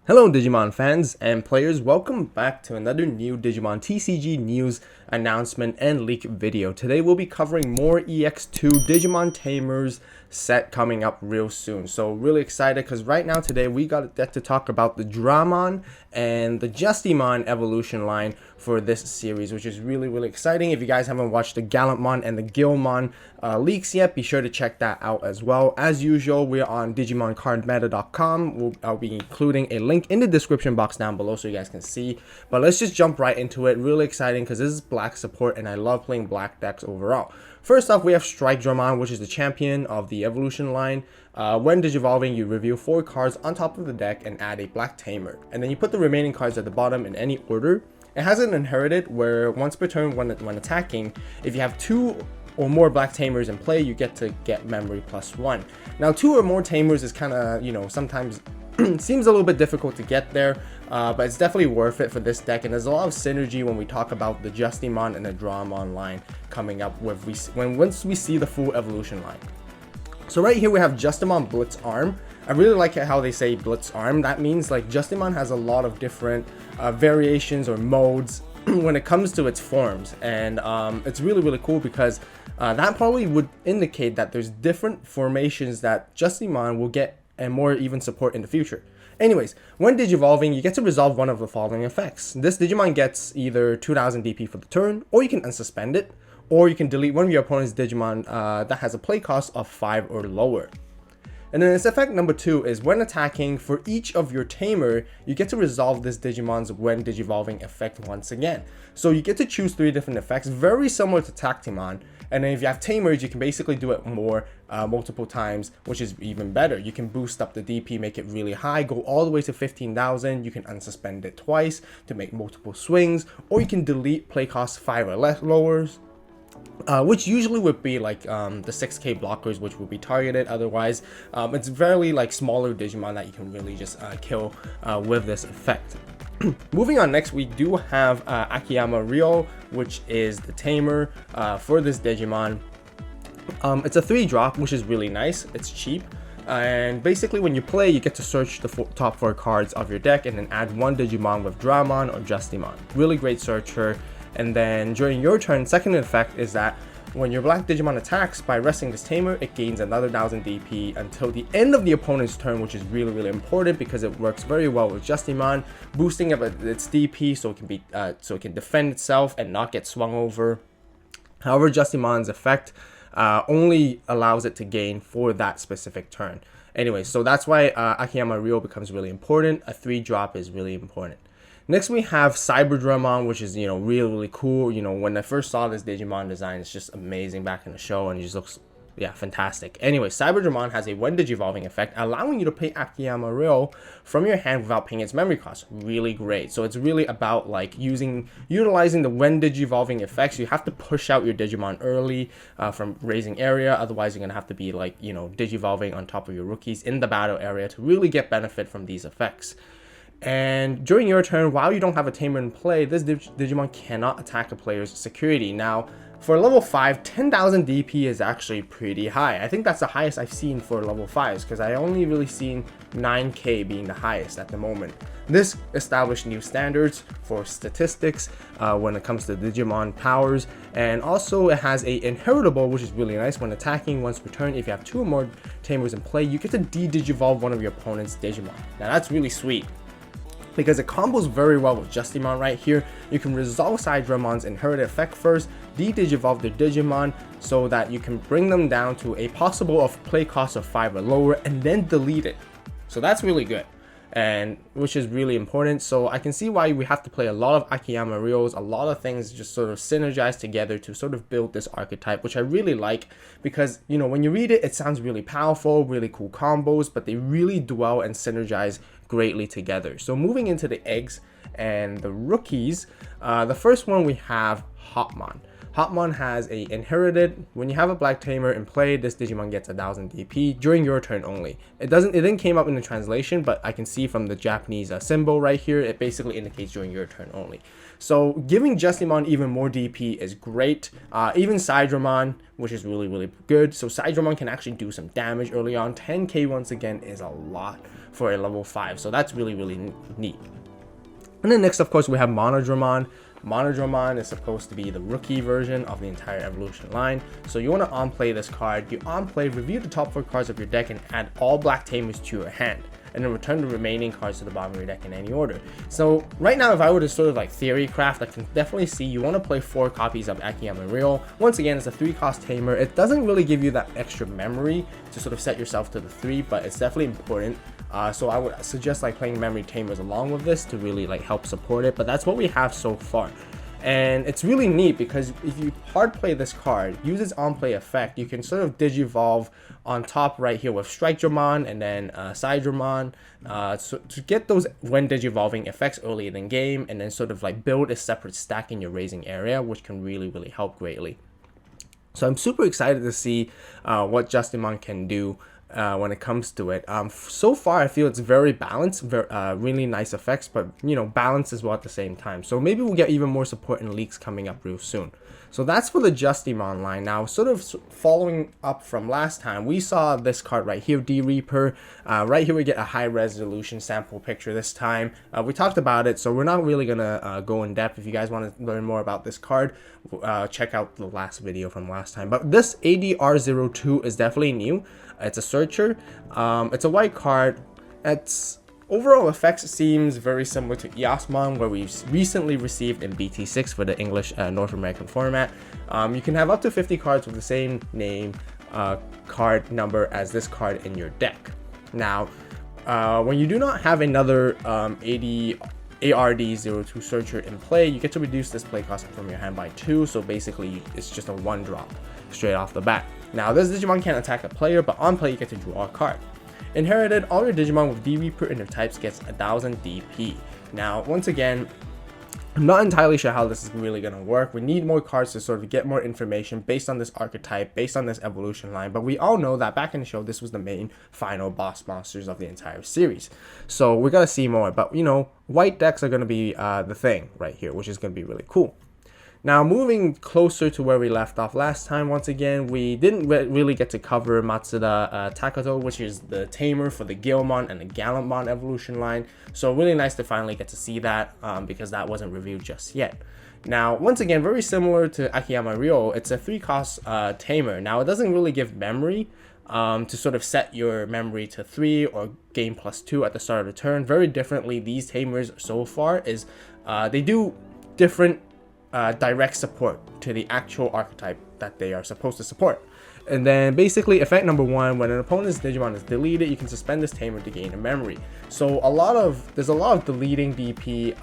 Hello Digimon fans and players, welcome back to another new Digimon TCG news announcement and leak video. Today we'll be covering more EX-02 Digimon Tamers set coming up real soon. So really excited because right now today we got to talk about the Dramon and the Justimon evolution line for this series, which is really exciting. If you guys haven't watched the Gallantmon and the Guilmon leaks yet, be sure to check that out as well. As usual, we're on DigimonCardMeta.com. I'll be including a link in the description box down below so you guys can see. But let's just jump right into it. Really exciting because this is black support and I love playing black decks overall. First off, we have Strike-Dramon, which is the champion of the evolution line. When digivolving, you reveal 4 cards on top of the deck and add a black tamer. And then you put the remaining cards at the bottom in any order. It has an inherited where once per turn when attacking, if you have 2 or more black tamers in play, you get to get memory +1. Now 2 or more tamers is kind of, sometimes seems a little bit difficult to get there, but it's definitely worth it for this deck, and there's a lot of synergy when we talk about the Justimon and the Dramon line coming up once we see the full evolution line. So right here we have Justimon Blitz Arm. I really like how they say Blitz Arm. That means like Justimon has a lot of different variations or modes when it comes to its forms, and it's really cool because that probably would indicate that there's different formations that Justimon will get and more even support in the future. Anyways, when digivolving, you get to resolve one of the following effects. This Digimon gets either 2000 DP for the turn, or you can unsuspend it, or you can delete one of your opponent's Digimon that has a play cost of 5 or lower. And then its effect number 2 is when attacking, for each of your tamer, you get to resolve this Digimon's when digivolving effect once again. So you get to choose 3 different effects, very similar to Tactimon. And then if you have tamers, you can basically do it multiple times, which is even better. You can boost up the DP, make it really high, go all the way to 15,000. You can unsuspend it twice to make multiple swings, or you can delete play cost 5 or less lowers. Which usually would be like the 6k blockers, which would be targeted. Otherwise, it's very like smaller Digimon that you can really just kill with this effect. Moving on, next we do have Akiyama Rio, which is the tamer for this Digimon. It's a 3-drop, which is really nice. It's cheap. And basically when you play, you get to search the top 4 cards of your deck and then add 1 Digimon with Dramon or Justimon. Really great searcher. And then during your turn, second effect is that when your black Digimon attacks by resting this tamer, it gains another 1000 DP until the end of the opponent's turn, which is really important because it works very well with Justimon, boosting up its DP so it can defend itself and not get swung over. However, Justimon's effect only allows it to gain for that specific turn. Anyway, so that's why Akiyama Rio becomes really important. A 3-drop is really important. Next we have Cyberdramon, which is really cool. When I first saw this Digimon design, it's just amazing back in the show, and it just looks fantastic. Anyway, Cyberdramon has a when digivolving effect, allowing you to pay Akiyama Rio from your hand without paying its memory cost. Really great. So it's really about like utilizing the when digivolving effects. You have to push out your Digimon early from raising area, otherwise you're gonna have to be like digivolving on top of your rookies in the battle area to really get benefit from these effects. And during your turn, while you don't have a tamer in play, this Digimon cannot attack a player's security. Now, for level 5, 10,000 DP is actually pretty high. I think that's the highest I've seen for level 5s, because I only really seen 9k being the highest at the moment. This established new standards for statistics when it comes to Digimon powers, and also it has a inheritable, which is really nice. When attacking once per turn, if you have 2 or more tamers in play, you get to de-digivolve one of your opponent's Digimon. Now that's really sweet, because it combos very well with Justimon right here. You can resolve Cyberdramon's inherited effect first, de-digivolve their Digimon so that you can bring them down to a possible of play cost of 5 or lower, and then delete it. So that's really good, and which is really important. So I can see why we have to play a lot of Akiyama Rios. A lot of things just sort of synergize together to sort of build this archetype, which I really like, because when you read it, it sounds really powerful, really cool combos, but they really dwell and synergize greatly together. So moving into the eggs and the rookies, the first one we have Hotmon. Hotmon has a inherited. When you have a black tamer in play, this Digimon gets 1000 DP during your turn only. It didn't came up in the translation, but I can see from the Japanese symbol right here, it basically indicates during your turn only. So giving Justimon even more DP is great. Even Cyberdramon, which is really good. So Cyberdramon can actually do some damage early on. 10k once again is a lot for a level 5, so that's really neat. And then next, of course, we have Monodramon. Monodramon is supposed to be the rookie version of the entire evolution line. So you want to on-play this card. You on-play, review the top 4 cards of your deck and add all black tamers to your hand. And then return the remaining cards to the bottom of your deck in any order. So right now, if I were to sort of like theory craft, I can definitely see you want to play 4 copies of Akiyama Rio. Once again, it's a 3-cost tamer. It doesn't really give you that extra memory to sort of set yourself to the 3, but it's definitely important. So I would suggest like playing memory tamers along with this to really like help support it. But that's what we have so far. And it's really neat because if you hard play this card, use its on play effect, you can sort of digivolve on top right here with Strike-Dramon and then Cyberdramon, so to get those when digivolving effects early in the game, and then sort of like build a separate stack in your raising area, which can really help greatly. So I'm super excited to see what Justimon can do when it comes to it. So far I feel it's very balanced, really nice effects, but you know, balance as well at the same time. So maybe we'll get even more support and leaks coming up real soon. So that's for the Justimon line. Now, sort of following up from last time, we saw this card right here, D-Reaper. Right here we get a high resolution sample picture this time. We talked about it, so we're not really gonna go in depth. If you guys want to learn more about this card, check out the last video from last time. But this AVAULT is definitely new. It's a searcher. It's a white card. Its overall effects seems very similar to EX-Mon, where we've recently received in BT6 for the English North American format. You can have up to 50 cards with the same name, card number as this card in your deck. Now, when you do not have another ARD02 searcher in play, you get to reduce this play cost from your hand by 2. So basically, it's just a 1 drop straight off the bat. Now, this Digimon can't attack a player, but on play you get to draw a card. Inherited, all your Digimon with D-Reaper in their types gets 1000 DP. Now, once again, I'm not entirely sure how this is really going to work. We need more cards to sort of get more information based on this archetype, based on this evolution line. But we all know that back in the show, this was the main final boss monsters of the entire series. So we're going to see more. But, you know, white decks are going to be the thing right here, which is going to be really cool. Now, moving closer to where we left off last time, once again, we didn't really get to cover Matsuda Takato, which is the tamer for the Guilmon and the Gallantmon evolution line. So really nice to finally get to see that because that wasn't reviewed just yet. Now, once again, very similar to Akiyama Rio, it's a 3-cost tamer. Now, it doesn't really give memory to sort of set your memory to 3 or gain +2 at the start of the turn. Very differently, these tamers so far is they do different direct support to the actual archetype that they are supposed to support. And then basically effect number 1, when an opponent's Digimon is deleted, you can suspend this tamer to gain a memory. So there's a lot of deleting DP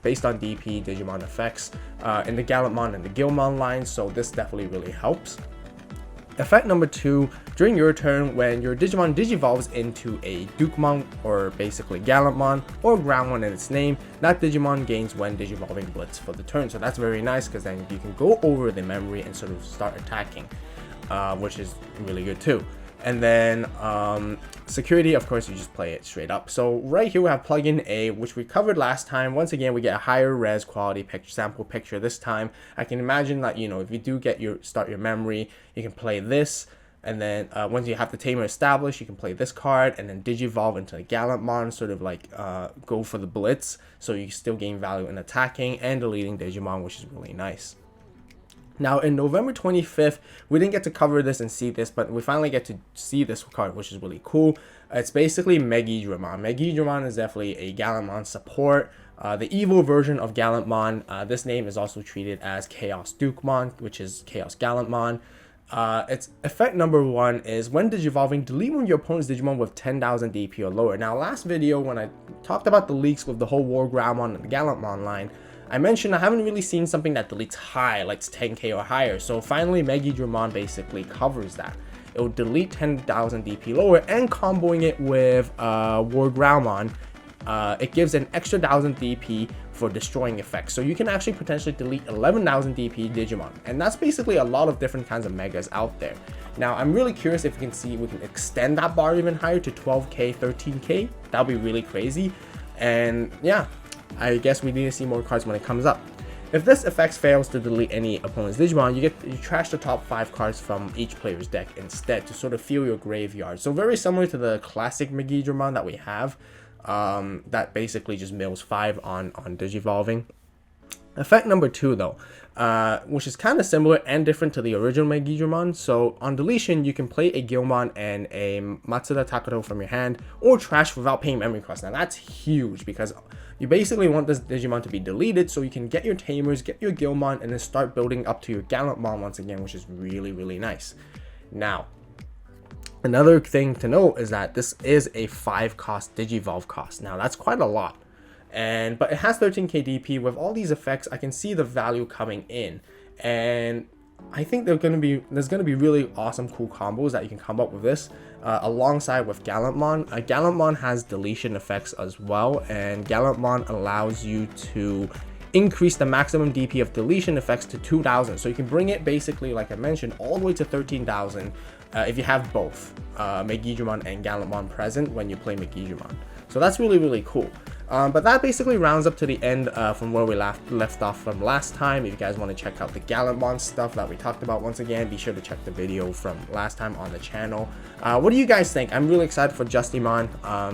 based on DP Digimon effects in the Gallantmon and the Guilmon lines, so this definitely really helps. Effect number 2, during your turn, when your Digimon digivolves into a Dukemon, or basically Gallantmon, or Groundmon in its name, that Digimon gains when digivolving Blitz for the turn. So that's very nice because then you can go over the memory and sort of start attacking, which is really good too. And then security, of course, you just play it straight up. So right here we have plugin A, which we covered last time. Once again, we get a higher res quality picture, sample picture this time. I can imagine that, you know, if you do get start your memory, you can play this. And then once you have the tamer established, you can play this card and then digivolve into a Gallantmon, sort of like go for the Blitz. So you still gain value in attacking and deleting Digimon, which is really nice. Now, in November 25th, we didn't get to cover this and see this, but we finally get to see this card, which is really cool. It's basically Megidramon. Megidramon is definitely a Gallantmon support. The evil version of Gallantmon. This name is also treated as Chaos Dukemon, which is Chaos Gallantmon. Its effect number 1 is when digivolving, delete one of your opponent's Digimon with 10,000 DP or lower. Now, last video, when I talked about the leaks with the whole War Groundmon and the Gallantmon line, I mentioned I haven't really seen something that deletes high, like 10k or higher. So finally, Megidramon basically covers that. It will delete 10,000 DP lower, and comboing it with War Groundmon, it gives an extra 1000 DP for destroying effects. So you can actually potentially delete 11,000 DP Digimon. And that's basically a lot of different kinds of megas out there. Now, I'm really curious if we can extend that bar even higher to 12k, 13k. That would be really crazy. And yeah, I guess we need to see more cards when it comes up. If this effect fails to delete any opponent's Digimon, you trash the top 5 cards from each player's deck instead to sort of fill your graveyard. So very similar to the classic Megidramon that we have, that basically just mills 5 on Digivolving. Effect number 2 though, which is kind of similar and different to the original Megidramon. So on deletion, you can play a Gilmon and a Matsuda Takato from your hand, or trash without paying memory cost. Now that's huge because you basically want this Digimon to be deleted so you can get your Tamers, get your Gilmon, and then start building up to your Gallantmon once again, which is really, really nice. Now, another thing to note is that this is a 5 cost Digivolve cost. Now that's quite a lot. But it has 13k DP. With all these effects, I can see the value coming in, and I think there's gonna be really awesome, cool combos that you can come up with this alongside with Gallantmon. Gallantmon has deletion effects as well, and Gallantmon allows you to increase the maximum DP of deletion effects to 2,000. So you can bring it basically, like I mentioned, all the way to 13,000 if you have both Megidramon and Gallantmon present when you play Megidramon. So that's really, really cool. But that basically rounds up to the end from where we left off from last time. If you guys want to check out the Gallantmon stuff that we talked about, once again, be sure to check the video from last time on the channel. What do you guys think? I'm really excited for Justimon.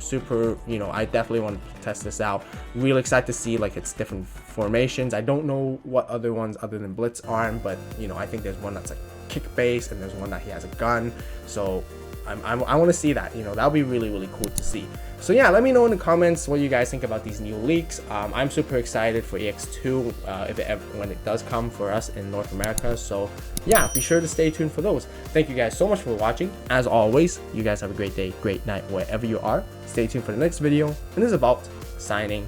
Super, I definitely want to test this out. Really excited to see like its different formations. I don't know what other ones other than Blitz Arm, but I think there's one that's like kick base, and there's one that he has a gun. So I want to see that. That'll be really, really cool to see. So yeah, let me know in the comments what you guys think about these new leaks. I'm super excited for EX-02 when it does come for us in North America. So yeah, be sure to stay tuned for those. Thank you guys so much for watching. As always, you guys have a great day, great night, wherever you are. Stay tuned for the next video. And this is AVAULT signing